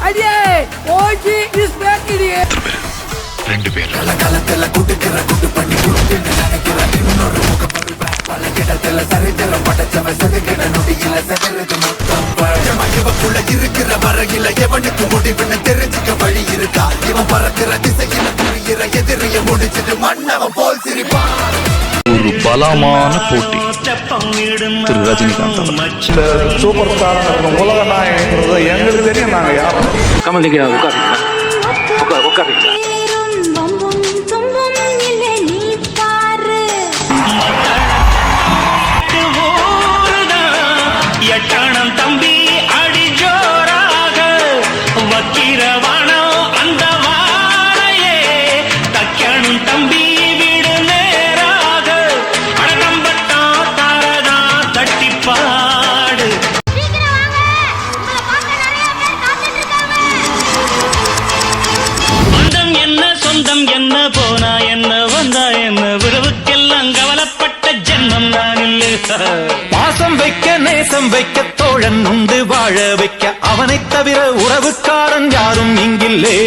அடியே OG is back இடியே. ரெண்டு பேர் கலகலத்துல குடுக்குற குடு பண்ணி குடுக்குன்னு நினைக்கிற இன்னொரு முகம் வருவேன். பல கிடத்துல சரித்திரம் படைச்சவன் செதுக்கிட நொடியில செதறது மொத்தம். இவக்குள்ள இருக்கிற வரையில எவனுக்கு முடிவுன்னு தெரிஞ்சுக்க வழி இருக்கா? இவன் பறக்கிற திசையில புரிகிற எதிரிய முடிச்சிட்டு மன்னவன் போல் சிரிப்பான். ஒரு பலமான போட்டி திரு ரஜினிகாந்த் சூப்பர் ஸ்டார் உலக நாயகங்கிறது எங்களுக்கு தெரியும். நாங்க யாரும் கமல் நீங்க உட்காருங்க. எட்டாணம் தம்பி அடி ஜோராக வக்கிரவானம் அந்த வாழையே தக்கணும் தம்பி வீடு நேராக அடகம்பட்டா தாரதா தட்டிப்பாடு. சொந்தம் என்ன சொந்தம் என்ன போனா என்ன வந்தா என்ன உறவுக்கெல்லாம் கவலைப்பட்ட ஜென்மம் நான் இல்லை. பாசம் வைக்க நேசம் வைக்க தோழன் உண்டு வாழ வைக்க அவனைத் தவிர உறவுக்காரன் யாரும் இங்கில்லே.